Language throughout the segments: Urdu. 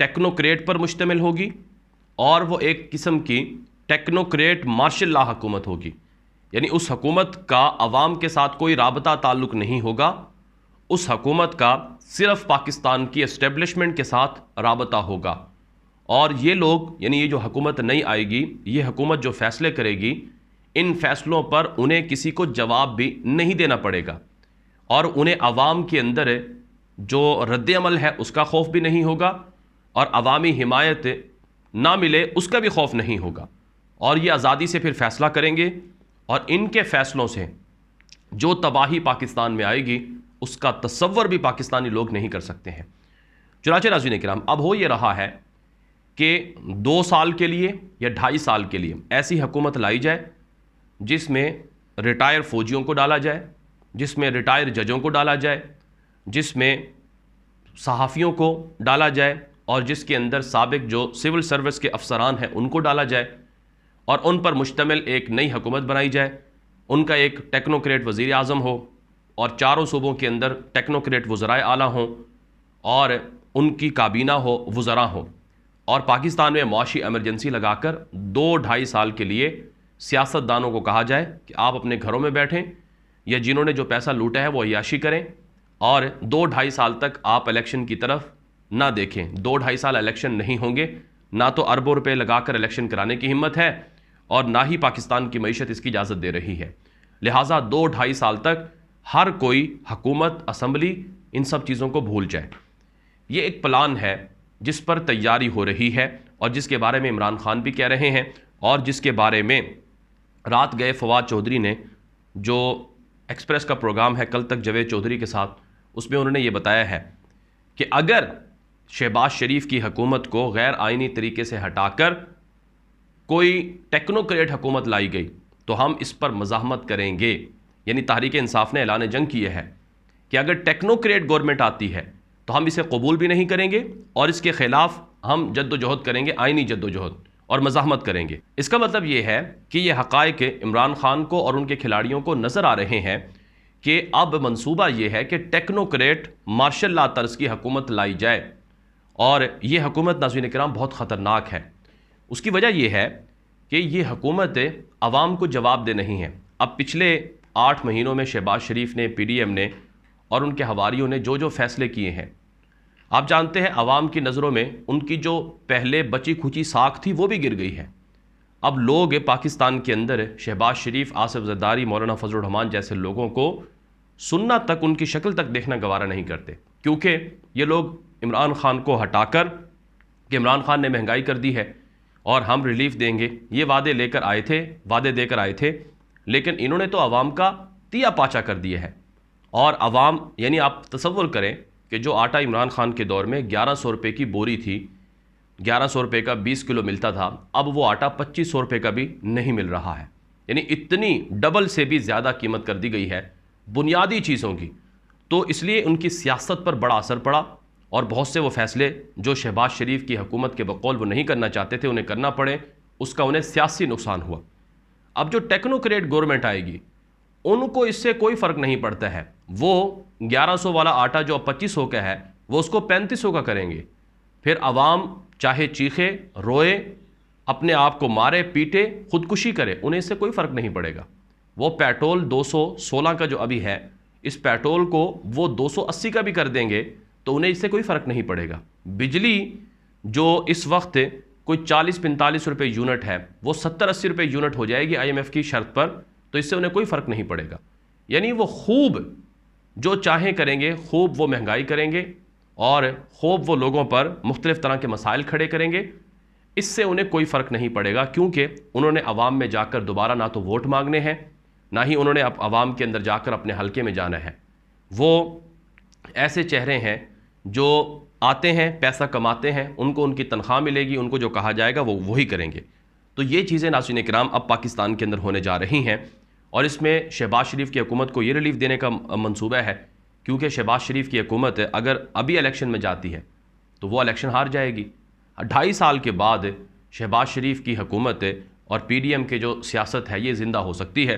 ٹیکنوکریٹ پر مشتمل ہوگی اور وہ ایک قسم کی ٹیکنوکریٹ مارشل لا حکومت ہوگی، یعنی اس حکومت کا عوام کے ساتھ کوئی رابطہ تعلق نہیں ہوگا، اس حکومت کا صرف پاکستان کی اسٹیبلشمنٹ کے ساتھ رابطہ ہوگا، اور یہ لوگ یعنی یہ جو حکومت نہیں آئے گی، یہ حکومت جو فیصلے کرے گی ان فیصلوں پر انہیں کسی کو جواب بھی نہیں دینا پڑے گا، اور انہیں عوام کے اندر جو رد عمل ہے اس کا خوف بھی نہیں ہوگا، اور عوامی حمایت نہ ملے اس کا بھی خوف نہیں ہوگا، اور یہ آزادی سے پھر فیصلہ کریں گے، اور ان کے فیصلوں سے جو تباہی پاکستان میں آئے گی اس کا تصور بھی پاکستانی لوگ نہیں کر سکتے ہیں۔ چنانچہ ناظرین کرام، اب ہو یہ رہا ہے کہ 2 سال کے لیے یا 2.5 سال کے لیے ایسی حکومت لائی جائے جس میں ریٹائر فوجیوں کو ڈالا جائے، جس میں ریٹائر ججوں کو ڈالا جائے، جس میں صحافیوں کو ڈالا جائے، اور جس کے اندر سابق جو سول سروس کے افسران ہیں ان کو ڈالا جائے، اور ان پر مشتمل ایک نئی حکومت بنائی جائے، ان کا ایک ٹیکنوکریٹ وزیر اعظم ہو، اور چاروں صوبوں کے اندر ٹیکنوکریٹ وزرائے اعلیٰ ہوں، اور ان کی کابینہ ہو، وزراء ہوں، اور پاکستان میں معاشی ایمرجنسی لگا کر 2-2.5 سال کے لیے سیاست دانوں کو کہا جائے کہ آپ اپنے گھروں میں بیٹھیں، یا جنہوں نے جو پیسہ لوٹا ہے وہ عیاشی کریں، اور 2-2.5 سال تک آپ الیکشن کی طرف نہ دیکھیں۔ 2-2.5 سال الیکشن نہیں ہوں گے، نہ تو اربوں روپے لگا کر الیکشن کرانے کی ہمت ہے، اور نہ ہی پاکستان کی معیشت اس کی اجازت دے رہی ہے، لہٰذا 2-2.5 سال تک ہر کوئی حکومت، اسمبلی ان سب چیزوں کو بھول جائے۔ یہ ایک پلان ہے جس پر تیاری ہو رہی ہے، اور جس کے بارے میں عمران خان بھی کہہ رہے ہیں، اور جس کے بارے میں رات گئے فواد چودھری نے جو ایکسپریس کا پروگرام ہے کل تک جاوید چودھری کے ساتھ، اس میں انہوں نے یہ بتایا ہے کہ اگر شہباز شریف کی حکومت کو غیر آئینی طریقے سے ہٹا کر کوئی ٹیکنوکریٹ حکومت لائی گئی تو ہم اس پر مزاحمت کریں گے، یعنی تحریک انصاف نے اعلان جنگ کیے ہے کہ اگر ٹیکنوکریٹ گورنمنٹ آتی ہے تو ہم اسے قبول بھی نہیں کریں گے، اور اس کے خلاف ہم جد و جہد کریں گے، آئینی جد و جہد، اور مزاحمت کریں گے۔ اس کا مطلب یہ ہے کہ یہ حقائق عمران خان کو اور ان کے کھلاڑیوں کو نظر آ رہے ہیں کہ اب منصوبہ یہ ہے کہ ٹیکنوکریٹ مارشل لا طرز کی حکومت لائی جائے، اور یہ حکومت ناظرین کرام بہت خطرناک ہے۔ اس کی وجہ یہ ہے کہ یہ حکومت عوام کو جواب دہ نہیں ہے۔ اب پچھلے 8 مہینوں میں شہباز شریف نے، پی ڈی ایم نے اور ان کے حواریوں نے جو فیصلے کیے ہیں، آپ جانتے ہیں عوام کی نظروں میں ان کی جو پہلے بچی کھچی ساکھ تھی وہ بھی گر گئی ہے۔ اب لوگ پاکستان کے اندر شہباز شریف، آصف زرداری، مولانا فضل الرحمان جیسے لوگوں کو سننا تک، ان کی شکل تک دیکھنا گوارا نہیں کرتے، کیونکہ یہ لوگ عمران خان کو ہٹا کر کہ عمران خان نے مہنگائی کر دی ہے اور ہم ریلیف دیں گے، یہ وعدے دے کر آئے تھے، لیکن انہوں نے تو عوام کا تیا پاچا کر دیا ہے۔ اور عوام یعنی آپ تصور کریں کہ جو آٹا عمران خان کے دور میں 1100 روپے کی بوری تھی، 1100 روپے کا 20 کلو ملتا تھا، اب وہ آٹا 2500 روپے کا بھی نہیں مل رہا ہے، یعنی اتنی ڈبل سے بھی زیادہ قیمت کر دی گئی ہے بنیادی چیزوں کی۔ تو اس لیے ان کی سیاست پر بڑا اثر پڑا، اور بہت سے وہ فیصلے جو شہباز شریف کی حکومت کے بقول وہ نہیں کرنا چاہتے تھے انہیں کرنا پڑے، اس کا انہیں سیاسی نقصان ہوا۔ اب جو ٹیکنوکریٹ گورنمنٹ آئے گی ان کو اس سے کوئی فرق نہیں پڑتا ہے، وہ 1100 والا آٹا جو اب 2500 کا ہے وہ اس کو 3500 کا کریں گے، پھر عوام چاہے چیخے، روئے، اپنے آپ کو مارے، پیٹے، خودکشی کرے، انہیں اس سے کوئی فرق نہیں پڑے گا۔ وہ پیٹرول 216 کا جو ابھی ہے، اس پیٹرول کو وہ 280 کا بھی کر دیں گے تو انہیں اس سے کوئی فرق نہیں پڑے گا۔ بجلی جو اس وقت کوئی 40-45 روپے یونٹ ہے وہ 70-80 روپے یونٹ ہو جائے گی IMF کی شرط پر، تو اس سے انہیں کوئی فرق نہیں پڑے گا۔ یعنی وہ خوب جو چاہیں کریں گے، خوب وہ مہنگائی کریں گے، اور خوب وہ لوگوں پر مختلف طرح کے مسائل کھڑے کریں گے، اس سے انہیں کوئی فرق نہیں پڑے گا، کیونکہ انہوں نے عوام میں جا کر دوبارہ نہ تو ووٹ مانگنے ہیں، نہ ہی انہوں نے عوام کے اندر جا کر اپنے حلقے میں جانا ہے۔ وہ ایسے چہرے ہیں جو آتے ہیں، پیسہ کماتے ہیں، ان کو ان کی تنخواہ ملے گی، ان کو جو کہا جائے گا وہ وہی کریں گے۔ تو یہ چیزیں ناظرین کرام اب پاکستان کے اندر ہونے جا رہی ہیں، اور اس میں شہباز شریف کی حکومت کو یہ ریلیف دینے کا منصوبہ ہے، کیونکہ شہباز شریف کی حکومت اگر ابھی الیکشن میں جاتی ہے تو وہ الیکشن ہار جائے گی۔ 2.5 سال کے بعد شہباز شریف کی حکومت اور پی ڈی ایم کے جو سیاست ہے یہ زندہ ہو سکتی ہے،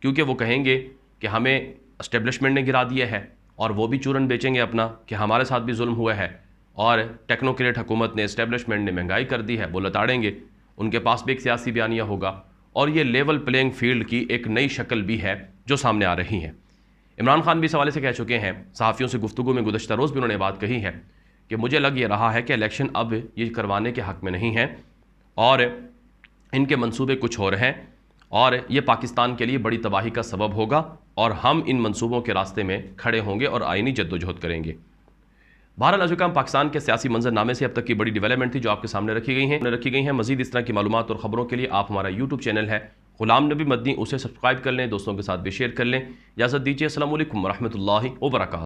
کیونکہ وہ کہیں گے کہ ہمیں اسٹیبلشمنٹ نے گرا دیا ہے، اور وہ بھی چورن بیچیں گے اپنا کہ ہمارے ساتھ بھی ظلم ہوا ہے، اور ٹیکنوکریٹ حکومت نے، اسٹیبلشمنٹ نے مہنگائی کر دی ہے، وہ لتاڑیں گے، ان کے پاس بھی ایک سیاسی بیانیہ ہوگا، اور یہ لیول پلینگ فیلڈ کی ایک نئی شکل بھی ہے جو سامنے آ رہی ہے۔ عمران خان بھی اس حوالے سے کہہ چکے ہیں، صحافیوں سے گفتگو میں گزشتہ روز بھی انہوں نے بات کہی ہے کہ مجھے لگ یہ رہا ہے کہ الیکشن اب یہ کروانے کے حق میں نہیں ہے اور ان کے منصوبے کچھ اور ہیں، اور یہ پاکستان کے لیے بڑی تباہی کا سبب ہوگا، اور ہم ان منصوبوں کے راستے میں کھڑے ہوں گے اور آئینی جدوجہد کریں گے۔ بہرحال حکام پاکستان کے سیاسی منظر نامے سے اب تک کی بڑی ڈیولپمنٹ تھی جو آپ کے سامنے رکھی گئی ہیں۔ مزید اس طرح کی معلومات اور خبروں کے لیے آپ ہمارا یوٹیوب چینل ہے غلام نبی مدنی، اسے سبسکرائب کر لیں، دوستوں کے ساتھ بھی شیئر کر لیں۔ اجازت دیجیے، السلام علیکم ورحمۃ اللہ وبرکاتہ۔